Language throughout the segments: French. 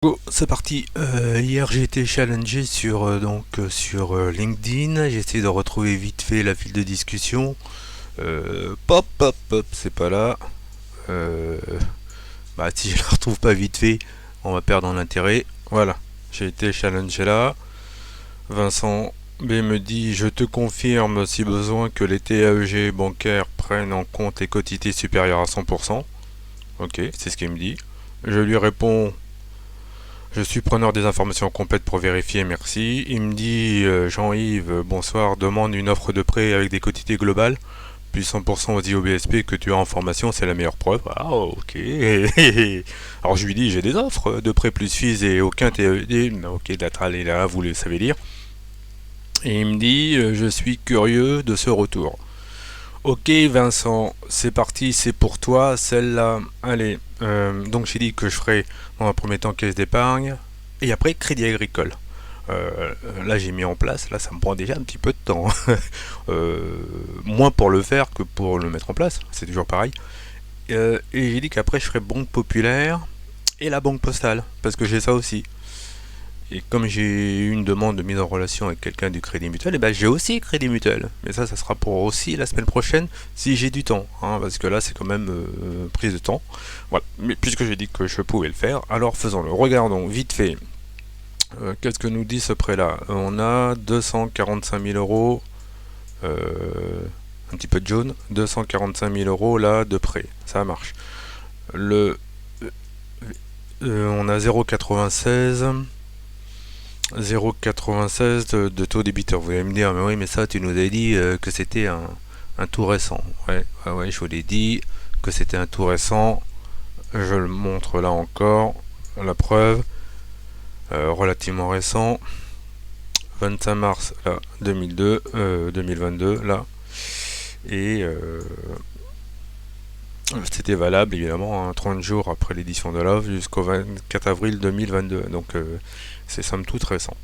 Go, c'est parti. Hier j'ai été challengé sur LinkedIn. J'ai essayé de retrouver vite fait la file de discussion. Pop, pop, pop, c'est pas là. Euh, Bah si je la retrouve pas vite fait, on va perdre en intérêt. Voilà, j'ai été challengé là. Vincent B me dit: je te confirme si besoin que les TAEG bancaires prennent en compte les quotités supérieures à 100%. Ok, c'est ce qu'il me dit. Je lui réponds: je suis preneur des informations complètes pour vérifier, merci. Il me dit: Jean-Yves, bonsoir, demande une offre de prêt avec des quotités globales, plus 100% aux IOBSP que tu as en formation, c'est la meilleure preuve. Ah, ok. Alors je lui dis: j'ai des offres de prêt plus fees et aucun TED. Ok, latéral et là, vous le savez lire. Et il me dit: je suis curieux de ce retour. Ok Vincent, c'est parti, c'est pour toi, celle-là. Allez, donc j'ai dit que je ferai dans un premier temps caisse d'épargne et après crédit agricole. Là j'ai mis en place, là ça me prend déjà un petit peu de temps. Moins pour le faire que pour le mettre en place, c'est toujours pareil. Et j'ai dit qu'après je ferai banque populaire et la banque postale, parce que j'ai ça aussi. Et comme j'ai eu une demande de mise en relation avec quelqu'un du Crédit Mutuel, et ben j'ai aussi Crédit Mutuel. Mais ça sera pour aussi la semaine prochaine si j'ai du temps, hein, parce que là c'est quand même prise de temps. Voilà. Mais puisque j'ai dit que je pouvais le faire, alors faisons-le. Regardons vite fait. Qu'est-ce que nous dit ce prêt-là? On a 245 000 euros, un petit peu de jaune, 245 000 euros là de prêt. Ça marche. Le, on a 0,96. 0,96 de taux débiteur. Vous allez me dire: mais oui, mais ça, tu nous as dit que c'était un tout récent. Ouais, ouais, ouais, je vous l'ai dit que c'était un tout récent. Je le montre là encore. La preuve, relativement récent. 25 mars là, 2022 là. Et c'était valable évidemment, hein, 30 jours après l'édition de l'offre jusqu'au 24 avril 2022. Donc c'est somme toute récent.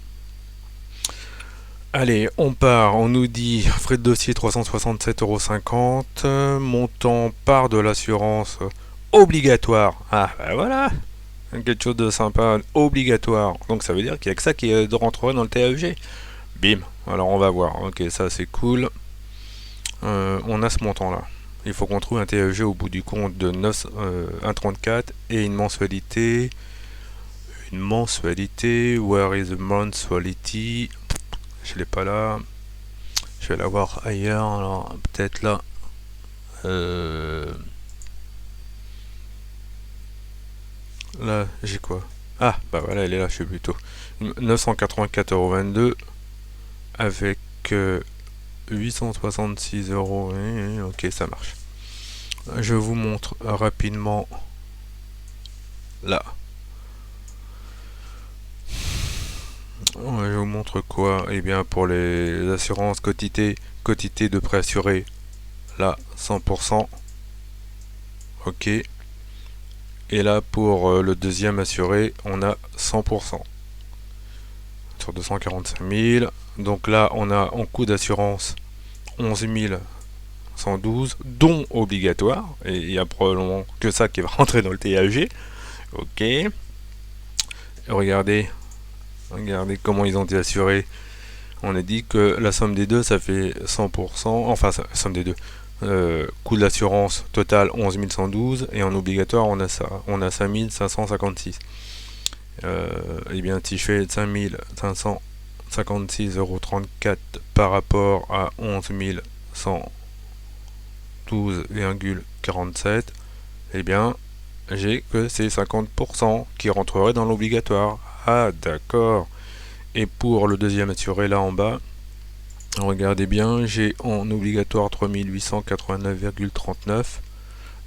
Allez, on part, on nous dit frais de dossier 367,50 €, montant part de l'assurance obligatoire. Ah, bah voilà, quelque chose de sympa, obligatoire. Donc ça veut dire qu'il n'y a que ça qui rentrerait dans le TAEG. Bim, alors on va voir. Ok, ça c'est cool. On a ce montant-là. Il faut qu'on trouve un TAEG au bout du compte de 1,34 et une mensualité. Une mensualité, where is the mensuality? Je l'ai pas là. Je vais la voir ailleurs, alors peut-être là. Là, j'ai quoi? Ah, bah voilà, elle est là, je suis plutôt. 984,22 € avec 866 euros. Ok, ça marche. Je vous montre rapidement là. Je vous montre quoi? Eh bien, pour les assurances quotité de prêt assuré, là, 100%. Ok. Et là, pour le deuxième assuré, on a 100%. Sur 245 000. Donc là, on a en coût d'assurance 11 112, dont obligatoire. Et il y a probablement que ça qui va rentrer dans le TAG. Ok. Regardez, regardez comment ils ont été assurés. On a dit que la somme des deux, ça fait 100%. Enfin, la somme des deux. Coût de l'assurance total 11 112 et en obligatoire on a ça, on a 5 556. Et bien si je fais 5 556,34 € par rapport à 11 112,47, et bien j'ai que ces 50% qui rentreraient dans l'obligatoire. Ah d'accord. Et pour le deuxième assuré là en bas, regardez bien, j'ai en obligatoire 3889,39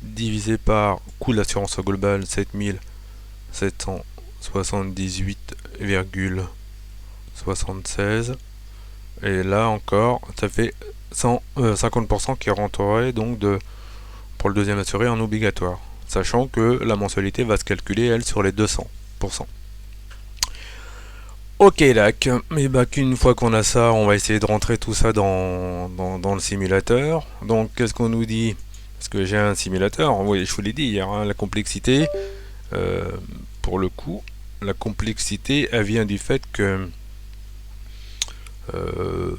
divisé par coût de l'assurance globale 7778,76. Et là encore, ça fait 50% qui rentrerait donc pour le deuxième assuré en obligatoire. Sachant que la mensualité va se calculer, elle, sur les 200%. Ok, Lac. Et bah qu'une fois qu'on a ça, on va essayer de rentrer tout ça dans le simulateur. Donc, qu'est-ce qu'on nous dit? Parce que j'ai un simulateur, oui, je vous l'ai dit hier, hein, la complexité, euh, pour le coup. la complexité, elle vient du fait que euh,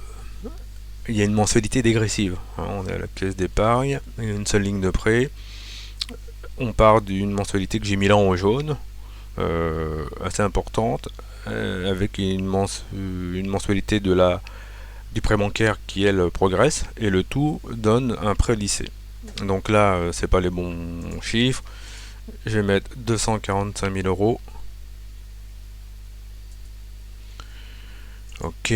il y a une mensualité dégressive. Hein, on est à la caisse d'épargne, il y a une seule ligne de prêt. On part d'une mensualité que j'ai mis là en jaune, assez importante, avec une mensualité du prêt bancaire qui elle progresse, et le tout donne un prêt lycée. Donc là, c'est pas les bons chiffres. Je vais mettre 245 000 euros. Ok.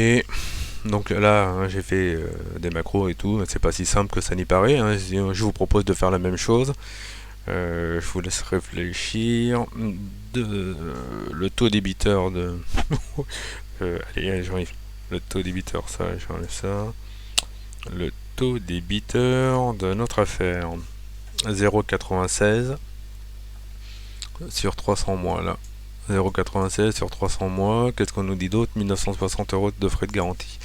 Donc là, hein, j'ai fait des macros et tout. C'est pas si simple que ça n'y paraît. Hein. Je vous propose de faire la même chose. Je vous laisse réfléchir. Le taux débiteur de. Allez, j'enlève le taux débiteur, ça, j'enlève ça. Le taux débiteur de notre affaire. 0,96 sur 300 mois là. 0,96 sur 300 mois. Qu'est-ce qu'on nous dit d'autre? 1960 euros de frais de garantie.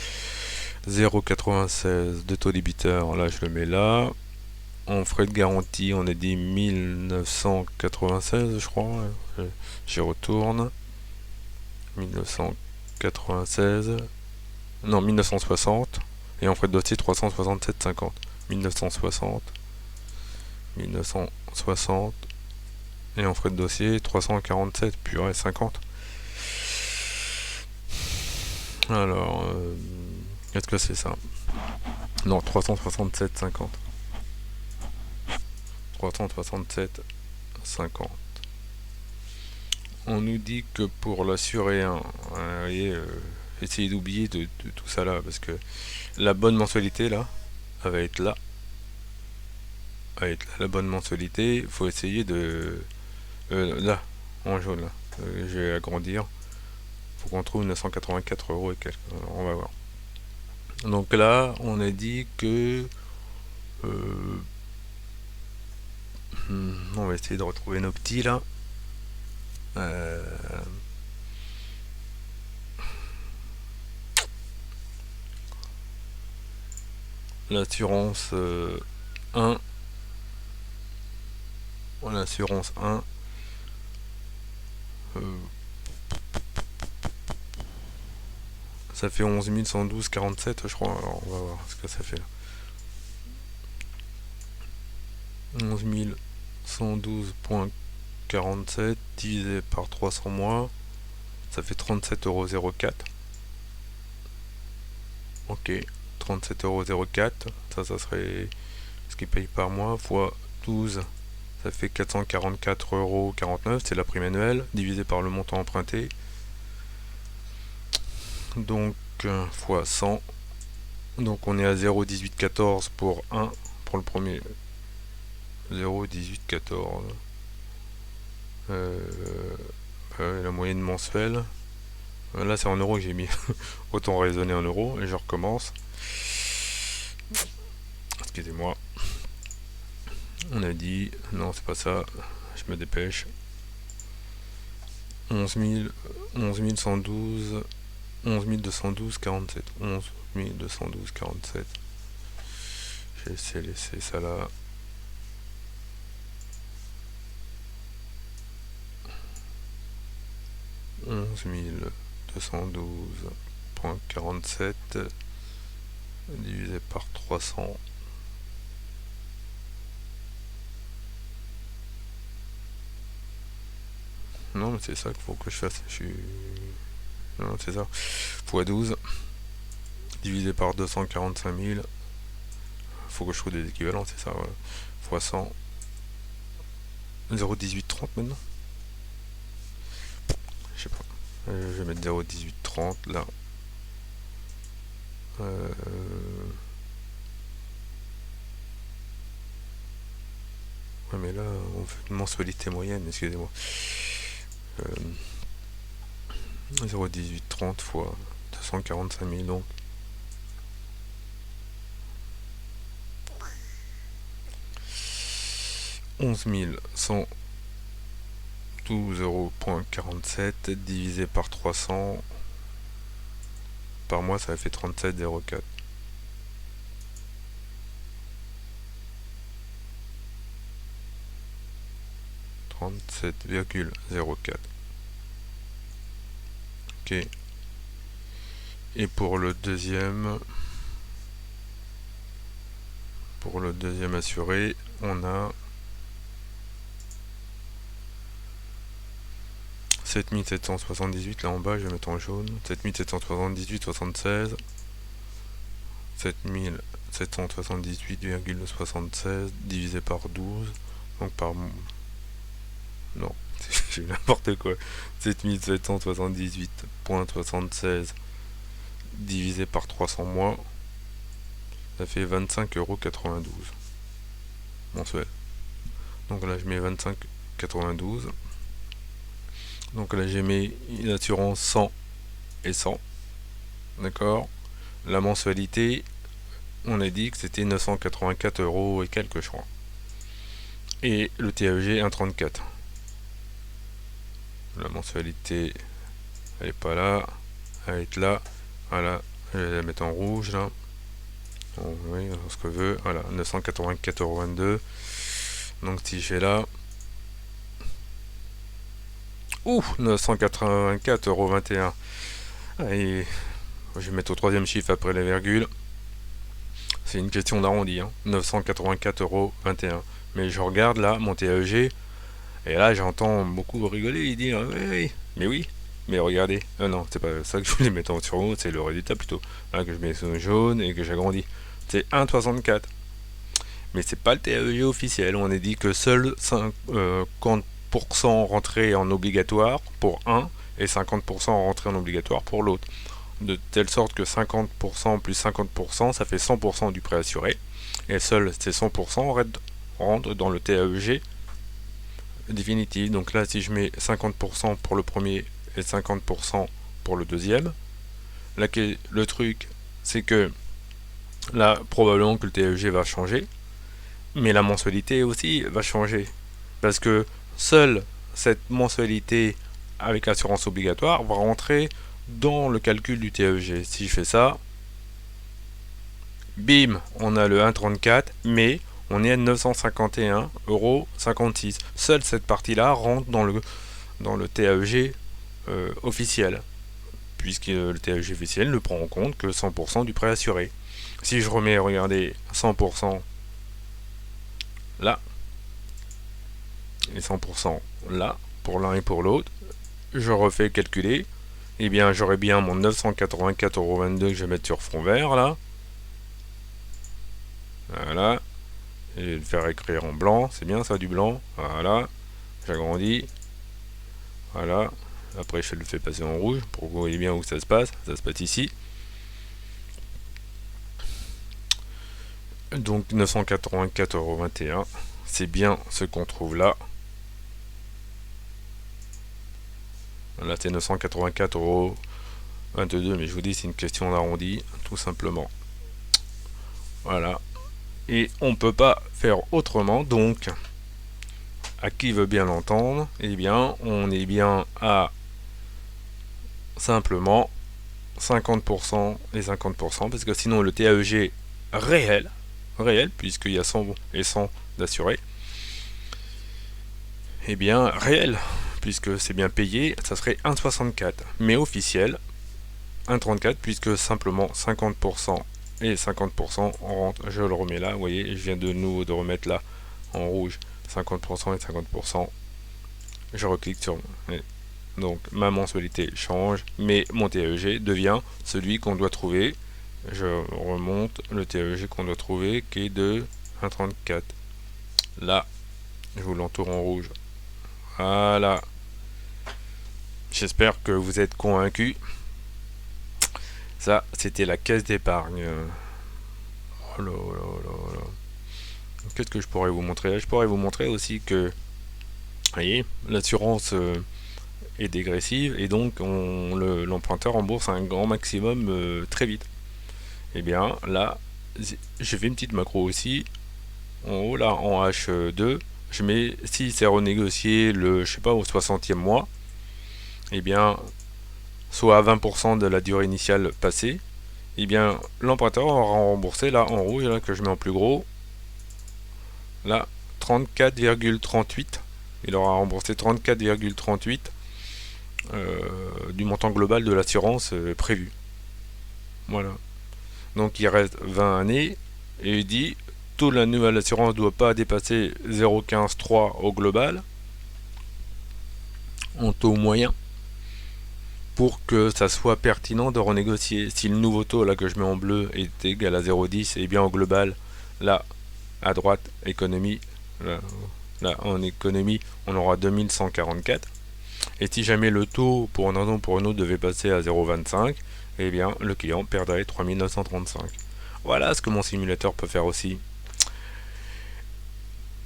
0,96 de taux débiteur, là je le mets là. En frais de garantie, on a dit 1996, je crois. J'y retourne. 1996. Non, 1960. Et en frais de dossier, 367,50. 1960. 1960. Et en frais de dossier, 347, purée, 50. Alors, est-ce que c'est ça? Non, 367,50. 367,50. On nous dit que pour l'assuré 1, vous voyez, essayez d'oublier de tout ça là, parce que la bonne mensualité là, elle va être là. Elle va être là, la bonne mensualité, il faut essayer de... là, en jaune là. Je vais agrandir. Faut qu'on trouve 984 euros et quelques. Alors, on va voir. Donc là, on a dit que... on va essayer de retrouver nos petits là. L'assurance 1. L'assurance 1. Ça fait 11 112,47 je crois. Alors on va voir ce que ça fait là. 11 112,47 divisé par 300 mois. Ça fait 37,04 €. Ok. 37,04 €. Ça serait ce qu'il paye par mois fois 12. Ça fait 444,49 €. C'est la prime annuelle divisé par le montant emprunté. Donc fois 100. Donc on est à 0,1814 pour 1 pour le premier. 0,1814. La moyenne mensuelle. Là c'est en euros que j'ai mis. Autant raisonner en euros et je recommence. Excusez-moi. On a dit. Non, c'est pas ça. Je me dépêche. 11 112. 11 212,47. 11 212,47. J'ai laissé ça là. 11 212,47 divisé par 300. Non, mais c'est ça qu'il faut que je fasse. Non, c'est ça. Fois 12 divisé par 245 000. Faut que je trouve des équivalents, c'est ça. Voilà. Fois 100. 0,1830 maintenant. Je sais pas. Je vais mettre 0,1830 là. Ouais, mais là, on fait une mensualité moyenne, excusez-moi. 0,1830 fois 245 000, donc. « 11 112,47 € divisé par 300 par mois, ça fait 37,04. 37,04. Ok. Et pour le deuxième assuré, on a 7778 là en bas, je vais mettre en jaune. 7778,76. 7778,76 divisé par 12. Donc par... Non, j'ai n'importe quoi. 7778,76 divisé par 300 mois. Ça fait 25,92 € mensuel. Donc là je mets 25,92 €. Donc là j'ai mis une assurance 100 et 100. D'accord. La mensualité, on a dit que c'était 984 € et quelques, je crois. Et le TAEG 1,34. La mensualité, elle est pas là. Elle est là. Voilà. Je vais la mettre en rouge là. Bon, oui, ce que veut. Voilà. 984,22 €. Donc si j'ai là. Ouh, 984,21 €. Et je vais mettre au troisième chiffre après la virgule. C'est une question d'arrondi, hein. 984,21 €. Mais je regarde là mon TAEG, et là j'entends beaucoup rigoler et dire oui, mais oui, mais regardez. Non, c'est pas ça que je voulais mettre en sur haut, c'est le résultat plutôt. Là que je mets sur jaune et que j'agrandis. C'est 1,64. Mais c'est pas le TAEG officiel. On a dit que seuls 50% rentraient en obligatoire pour un et 50% rentraient en obligatoire pour l'autre. De telle sorte que 50% plus 50%, ça fait 100% du prêt assuré. Et seuls ces 100% rentrent dans le TAEG définitif. Donc là, si je mets 50% pour le premier et 50% pour le deuxième, là, le truc, c'est que là, probablement que le TAEG va changer, mais la mensualité aussi va changer. Parce que seule cette mensualité avec l'assurance obligatoire va rentrer dans le calcul du TAEG. Si je fais ça, bim, on a le 1,34, mais on est à 951,56 €. Seule cette partie-là rentre dans le TAEG officiel, puisque le TAEG officiel ne prend en compte que 100% du prêt assuré. Si je remets, regardez, 100% là, et 100% là, pour l'un et pour l'autre, je refais calculer, et bien j'aurai bien mon 984,22 € que je vais mettre sur fond vert là. Voilà. Et je vais le faire écrire en blanc, c'est bien ça du blanc. Voilà. J'agrandis. Voilà. Après je le fais passer en rouge pour que vous voyez bien où ça se passe. Ça se passe ici. Donc 984,21 €. C'est bien ce qu'on trouve là. Là c'est 984,22 €, mais je vous dis c'est une question d'arrondi, tout simplement. Voilà. Et on ne peut pas faire autrement, donc à qui veut bien l'entendre, eh bien on est bien à simplement 50% et 50%, parce que sinon le TAEG réel, puisqu'il y a 100 et 100 d'assurés, eh bien réel, puisque c'est bien payé, ça serait 1,64, mais officiel 1,34, puisque simplement 50% et 50% rentre. Je le remets là, vous voyez, je viens de nouveau de remettre là en rouge 50% et 50%. Je reclique sur donc ma mensualité change, mais mon TAEG devient celui qu'on doit trouver. Je remonte le TAEG qu'on doit trouver, qui est de 1,34. Là, je vous l'entoure en rouge. Voilà. J'espère que vous êtes convaincus. Ça, c'était la caisse d'épargne. Oh là là là là. Qu'est-ce que je pourrais vous montrer? Je pourrais vous montrer aussi que, vous voyez, l'assurance est dégressive et donc l'emprunteur rembourse un grand maximum très vite. Et bien là, j'ai fait une petite macro aussi. En haut là, en H2, je mets si c'est renégocié le, je sais pas, au 60e mois, et bien soit à 20% de la durée initiale passée, et bien l'emprunteur aura remboursé là en rouge, là que je mets en plus gros, là 34,38. Il aura remboursé 34,38 du montant global de l'assurance prévu. Voilà. Donc il reste 20 années et il dit taux de la nouvelle assurance ne doit pas dépasser 0,153 au global en taux moyen pour que ça soit pertinent de renégocier. Si le nouveau taux là que je mets en bleu est égal à 0,10, et bien au global, là à droite, économie, là en économie, on aura 2144. Et si jamais le taux pour une raison ou pour une autre devait passer à 0,25, eh bien le client perdrait 3935. Voilà ce que mon simulateur peut faire aussi.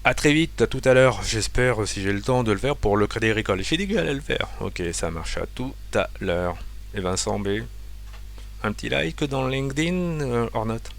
A très vite, à tout à l'heure, j'espère, si j'ai le temps de le faire pour le Crédit Agricole. J'ai dit que j'allais le faire. Ok, ça marche, à tout à l'heure. Et Vincent B, un petit like dans LinkedIn, hors note.